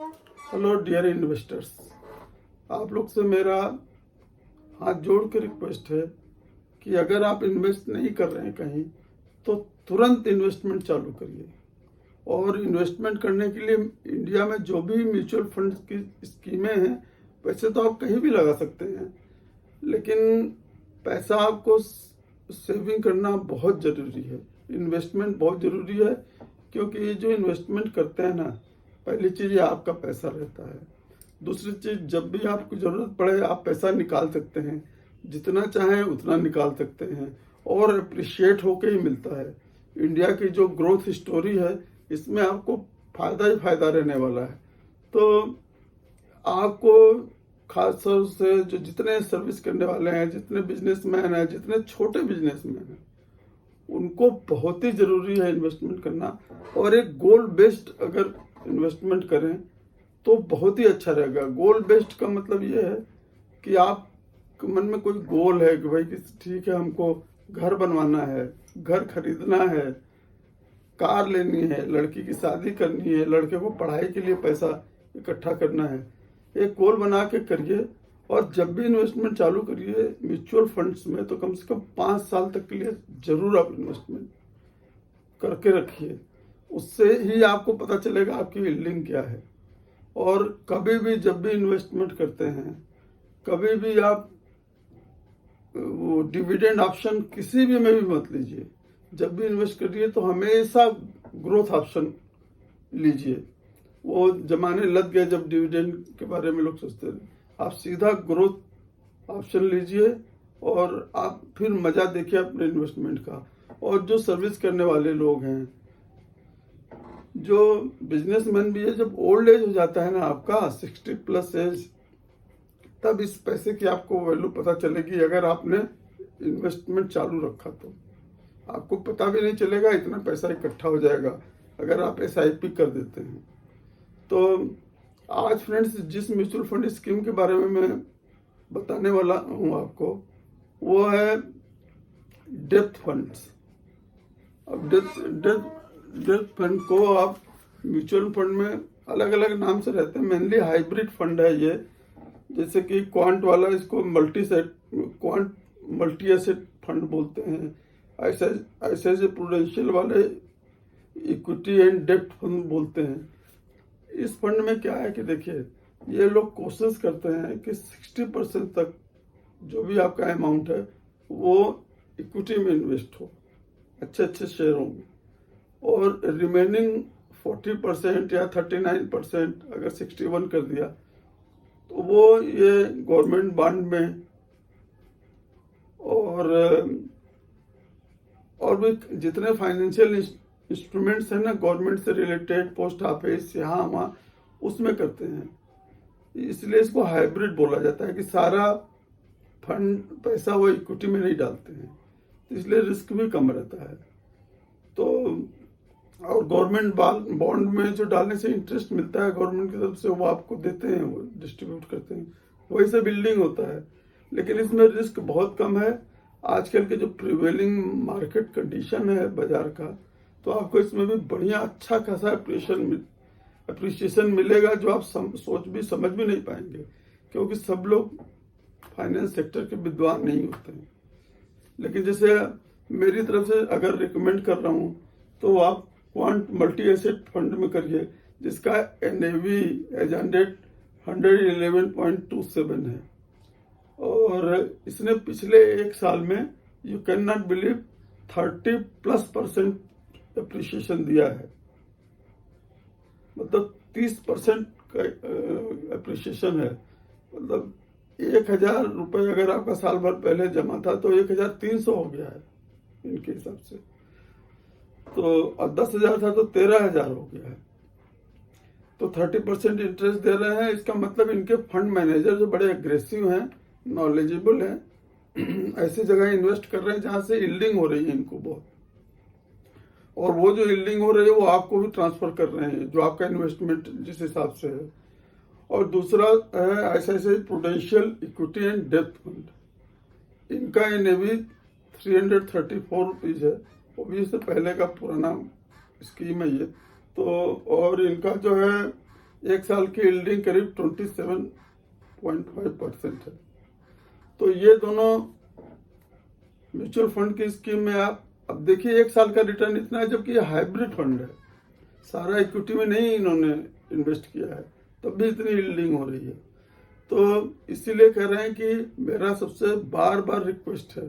Hello dear investors, आप लोग से मेरा हाथ जोड़ के रिक्वेस्ट है कि अगर आप इन्वेस्ट नहीं कर रहे हैं कहीं तो तुरंत इन्वेस्टमेंट चालू करिए। और इन्वेस्टमेंट करने के लिए इंडिया में जो भी म्यूचुअल फंड की स्कीमें हैं वैसे तो आप कहीं भी लगा सकते हैं, लेकिन पैसा आपको सेविंग करना बहुत ज़रूरी है। इन्वेस्टमेंट बहुत ज़रूरी है, क्योंकि ये जो इन्वेस्टमेंट करते हैं ना, पहली चीज़ ये आपका पैसा रहता है। दूसरी चीज़, जब भी आपको ज़रूरत पड़े आप पैसा निकाल सकते हैं, जितना चाहें उतना निकाल सकते हैं और अप्रिशिएट होके ही मिलता है। इंडिया की जो ग्रोथ स्टोरी है इसमें आपको फ़ायदा ही फ़ायदा रहने वाला है। तो आपको खास तौर से जो जितने सर्विस करने वाले हैं, जितने बिजनेसमैन हैं, जितने छोटे बिजनेसमैन हैं, उनको बहुत ही ज़रूरी है इन्वेस्टमेंट करना। और एक गोल बेस्ड अगर इन्वेस्टमेंट करें तो बहुत ही अच्छा रहेगा। गोल बेस्ड का मतलब ये है कि आप मन में कोई गोल है कि भाई ठीक है, हमको घर बनवाना है, घर खरीदना है, कार लेनी है, लड़की की शादी करनी है, लड़के को पढ़ाई के लिए पैसा इकट्ठा करना है। एक गोल बना के करिए। और जब भी इन्वेस्टमेंट चालू करिए म्यूचुअल फंड्स में, तो कम से कम 5 साल तक के लिए जरूर आप इन्वेस्टमेंट करके रखिए। उससे ही आपको पता चलेगा आपकी यील्डिंग क्या है। और कभी भी जब भी इन्वेस्टमेंट करते हैं, कभी भी आप वो डिविडेंड ऑप्शन किसी भी में भी मत लीजिए। जब भी इन्वेस्ट करिए तो हमेशा ग्रोथ ऑप्शन लीजिए। वो जमाने लग गए जब डिविडेंड के बारे में लोग सोचते थे। आप सीधा ग्रोथ ऑप्शन लीजिए और आप फिर मजा देखिए अपने इन्वेस्टमेंट का। और जो सर्विस करने वाले लोग हैं, जो बिजनेसमैन भी है, जब ओल्ड एज हो जाता है ना आपका 60+ एज, तब इस पैसे की आपको वैल्यू पता चलेगी। अगर आपने इन्वेस्टमेंट चालू रखा तो आपको पता भी नहीं चलेगा, इतना पैसा इकट्ठा हो जाएगा अगर आप SIP कर देते हैं। तो आज फ्रेंड्स, जिस म्यूचुअल फंड स्कीम के बारे में मैं बताने वाला हूँ आपको, वो है डेप्थ फंड्स। अब डेप्थ फंड को आप म्यूचुअल फंड में अलग अलग नाम से रहते हैं। मेनली हाइब्रिड फंड है ये। जैसे कि क्वांट वाला इसको मल्टी एसेट फंड बोलते हैं। ऐसे प्रूडेंशियल वाले इक्विटी एंड डेप्थ फंड बोलते हैं। इस फंड में क्या है कि देखिए, ये लोग कोशिश करते हैं कि 60% तक जो भी आपका अमाउंट है वो इक्विटी में इन्वेस्ट हो, अच्छे अच्छे शेयरों में। और रिमेनिंग 40% या 39%, अगर 61 कर दिया, तो वो ये गवर्नमेंट बॉन्ड में और भी जितने फाइनेंशियल इंस्ट्रूमेंट्स हैं ना, गवर्नमेंट से रिलेटेड, पोस्ट ऑफिस, यहाँ वहाँ, उसमें करते हैं। इसलिए इसको हाइब्रिड बोला जाता है कि सारा फंड पैसा वो इक्विटी में नहीं डालते हैं, इसलिए रिस्क भी कम रहता है। तो और गवर्नमेंट बॉन्ड में जो डालने से इंटरेस्ट मिलता है गवर्नमेंट की तरफ से, वो आपको देते हैं, वो डिस्ट्रीब्यूट करते हैं, वही से बिल्डिंग होता है। लेकिन इसमें रिस्क बहुत कम है। आजकल के जो प्रिवेलिंग मार्केट कंडीशन है बाजार का, तो आपको इसमें भी बढ़िया अच्छा खासा अप्रिसिएशन मिलेगा, जो आप सोच भी समझ भी नहीं पाएंगे, क्योंकि सब लोग फाइनेंस सेक्टर के विद्वान नहीं होते हैं। लेकिन जैसे मेरी तरफ से अगर रिकमेंड कर रहा हूँ तो आप क्वांट मल्टी एसेट फंड में करिए, जिसका NAV एज 111.27 है। और इसने पिछले एक साल में, you can not believe, 30+% appreciation दिया है। मतलब 30% का अप्रिसिएशन है। मतलब 1,000 रुपये अगर आपका साल भर पहले जमा था तो 1,300 हो गया है इनके हिसाब से। तो 10,000 था तो 13,000 हो गया है। तो 30% इंटरेस्ट दे रहे हैं। इसका मतलब इनके फंड मैनेजर जो बड़े एग्रेसिव हैं, नॉलेजेबल हैं, ऐसी जगह इन्वेस्ट कर रहे हैं जहां से यील्डिंग हो रही है इनको बहुत। और वो जो यील्डिंग हो रही है वो आपको भी ट्रांसफर कर रहे हैं, जो आपका इन्वेस्टमेंट जिस हिसाब से है। और दूसरा है ICICI prudential equity and depth fund. इनका NAV 334 रुपीज है, वो भी इससे पहले का पुराना स्कीम है ये। तो और इनका जो है 1 साल की यील्डिंग करीब 27.5% है। तो ये दोनों म्यूचुअल फंड की स्कीम में आप अब देखिए 1 साल का रिटर्न इतना है, जबकि ये हाइब्रिड फंड है, सारा इक्विटी में नहीं इन्होंने इन्वेस्ट किया है, तब भी इतनी यील्डिंग हो रही है। तो इसीलिए कह रहे हैं कि मेरा सबसे बार बार रिक्वेस्ट है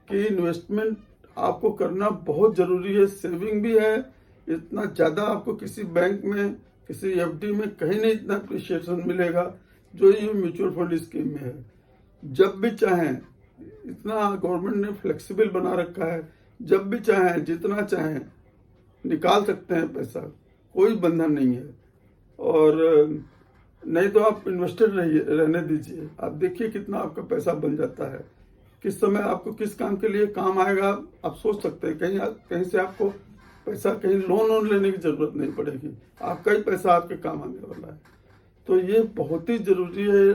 कि इन्वेस्टमेंट आपको करना बहुत जरूरी है, सेविंग भी है, इतना ज्यादा आपको किसी बैंक में किसी एफडी में कहीं नहीं इतना अप्रिशिएशन मिलेगा जो ये म्यूचुअल फंड स्कीम में है। जब भी चाहें, इतना गवर्नमेंट ने फ्लेक्सिबल बना रखा है, जब भी चाहें जितना चाहें निकाल सकते हैं पैसा, कोई बंधन नहीं है। और नहीं तो आप इन्वेस्टेड रहने दीजिए, आप देखिए कितना आपका पैसा बन जाता है, किस समय आपको किस काम के लिए काम आएगा आप सोच सकते हैं। कहीं से आपको पैसा, कहीं लोन लेने की जरूरत नहीं पड़ेगी, आपका ही पैसा आपके काम आने वाला है। तो ये बहुत ही जरूरी है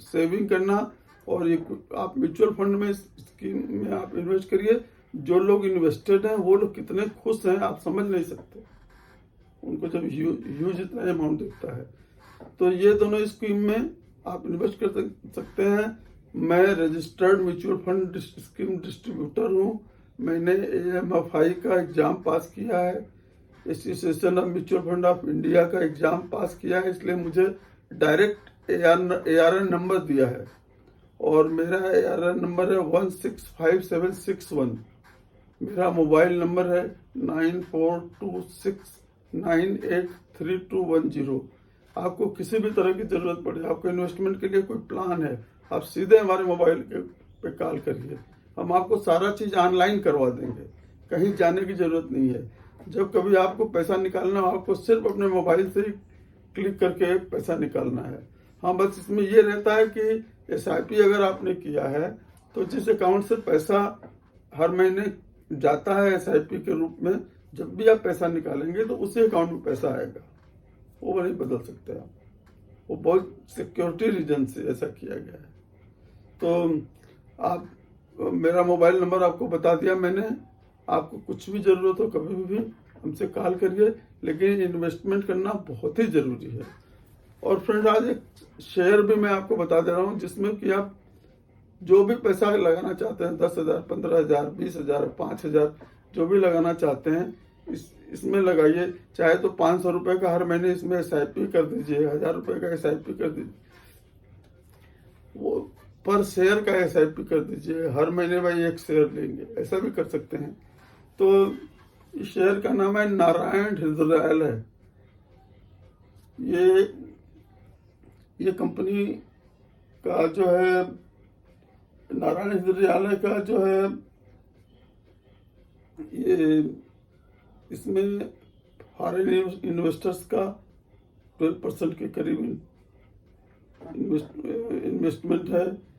सेविंग करना। और ये आप म्यूचुअल फंड में स्कीम में आप इन्वेस्ट करिए, जो लोग इन्वेस्टेड हैं वो लोग कितने खुश हैं आप समझ नहीं सकते, उनको जब ह्यूज इतना अमाउंट दिखता है। तो ये दोनों स्कीम में आप इन्वेस्ट कर सकते हैं। मैं registered mutual fund scheme distributor हूँ, मैंने AMFI का एग्जाम पास किया है, association of mutual fund of India का एग्जाम पास किया है, इसलिए मुझे डायरेक्ट ARN नंबर दिया है और मेरा ARN नंबर है 165761। मेरा मोबाइल नंबर है 9426983210। आपको किसी भी तरह की जरूरत पड़े, आपको इन्वेस्टमेंट के लिए कोई प्लान है, आप सीधे हमारे मोबाइल पे कॉल करिए, हम आपको सारा चीज ऑनलाइन करवा देंगे, कहीं जाने की जरूरत नहीं है। जब कभी आपको पैसा निकालना हो, आपको सिर्फ अपने मोबाइल से ही क्लिक करके पैसा निकालना है। हाँ, बस इसमें ये रहता है कि SIP अगर आपने किया है तो जिस अकाउंट से पैसा हर महीने जाता है SIP के रूप में, जब भी आप पैसा निकालेंगे तो उसी अकाउंट में पैसा आएगा, वो नहीं बदल सकते आप, वो बहुत सिक्योरिटी रीजन से ऐसा किया गया है। तो आप, मेरा मोबाइल नंबर आपको बता दिया मैंने, आपको कुछ भी जरूरत हो कभी भी हमसे कॉल करिए, लेकिन इन्वेस्टमेंट करना बहुत ही जरूरी है। और फ्रेंड, आज एक शेयर भी मैं आपको बता दे रहा हूँ जिसमें कि आप जो भी पैसा लगाना चाहते हैं, 10,000, 15,000, 20,000, 5,000, जो भी लगाना चाहते हैं इसमें लगाइए। चाहे तो 500 रुपए का हर महीने इसमें SIP कर दीजिए, 1,000 रुपए का SIP कर दीजिए, वो पर शेयर का SIP कर दीजिए, हर महीने भाई एक शेयर लेंगे, ऐसा भी कर सकते हैं। तो इस शेयर का नाम है नारायण हृदयालय। ये कंपनी का जो है, नारायण हृदयालय का जो है, ये इसमें फॉरेन इन्वेस्टर्स का 12% के करीब इन्वेस्टमेंट है।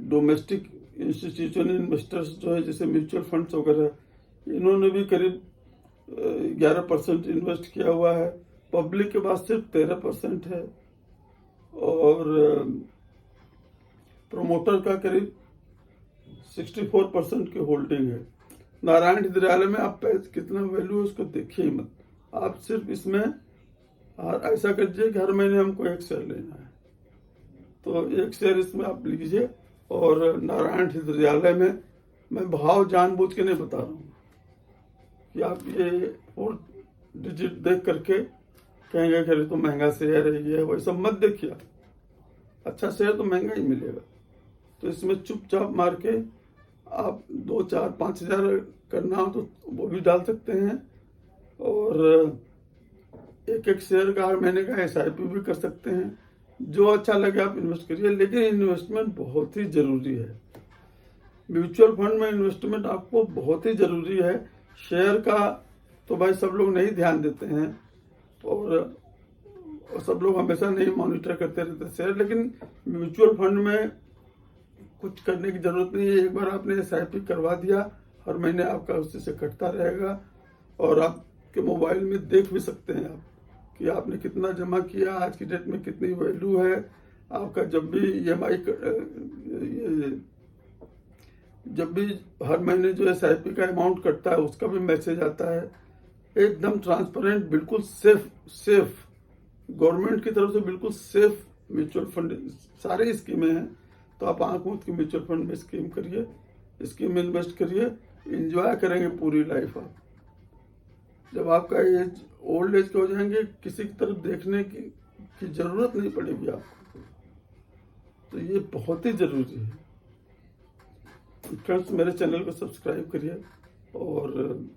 डोमेस्टिक इंस्टीट्यूशनल इन्वेस्टर्स जो है, जैसे म्यूचुअल फंड्स वगैरह, इन्होंने भी करीब 11% इन्वेस्ट किया हुआ है। पब्लिक के पास सिर्फ 13% है और प्रोमोटर का करीब 64% की होल्डिंग है। नारायण हृदयालय में आप कितना वैल्यू है उसको देखिए मत, आप सिर्फ इसमें ऐसा करिए कि हर महीने हमको एक शेयर लेना है, तो एक शेयर इसमें आप लीजिए। और नारायण हृदयालय में मैं भाव जानबूझ के नहीं बता रहा हूँ कि आप ये 4 डिजिट देख करके कहेंगे कि तो महंगा शेयर है, ये वैसा मत देखिए, अच्छा शेयर तो महंगा ही मिलेगा। तो इसमें चुपचाप मार के आप 2, 4, 5,000 करना हो तो वो भी डाल सकते हैं, और एक शेयर का हर महीने का SIP भी कर सकते हैं। जो अच्छा लगे आप इन्वेस्ट करिए, लेकिन इन्वेस्टमेंट बहुत ही जरूरी है। म्यूचुअल फंड में इन्वेस्टमेंट आपको बहुत ही जरूरी है। शेयर का तो भाई सब लोग नहीं ध्यान देते हैं और सब लोग हमेशा नहीं मॉनिटर करते रहते शेयर, लेकिन म्यूचुअल फंड में कुछ करने की जरूरत नहीं है। एक बार आपने SIP करवा दिया, हर महीने आपका उससे से कटता रहेगा और आपके मोबाइल में देख भी सकते हैं आप कि आपने कितना जमा किया, आज की डेट में कितनी वैल्यू है आपका। जब भी EMI जब भी हर महीने जो SIP का अमाउंट कटता है उसका भी मैसेज आता है, एकदम ट्रांसपेरेंट, बिल्कुल सेफ गवर्नमेंट की तरफ से बिल्कुल सेफ म्यूचुअल फंड सारे स्कीमें हैं। तो आप आंख मूंद के म्यूचुअल फंड में स्कीम में इन्वेस्ट करिए, एंजॉय करेंगे पूरी लाइफ आप। जब आपका एज ओल्ड एज के हो जाएंगे, किसी की तरफ देखने की जरूरत नहीं पड़ेगी आपको। तो ये बहुत ही जरूरी है। फ्रेंड्स, मेरे चैनल को सब्सक्राइब करिए और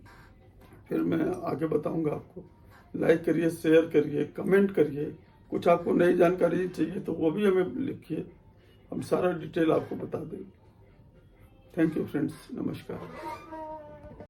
फिर मैं आगे बताऊंगा आपको। लाइक करिए, शेयर करिए, कमेंट करिए। कुछ आपको नई जानकारी चाहिए तो वो भी हमें लिखिए, हम सारा डिटेल आपको बता देंगे। थैंक यू फ्रेंड्स, नमस्कार।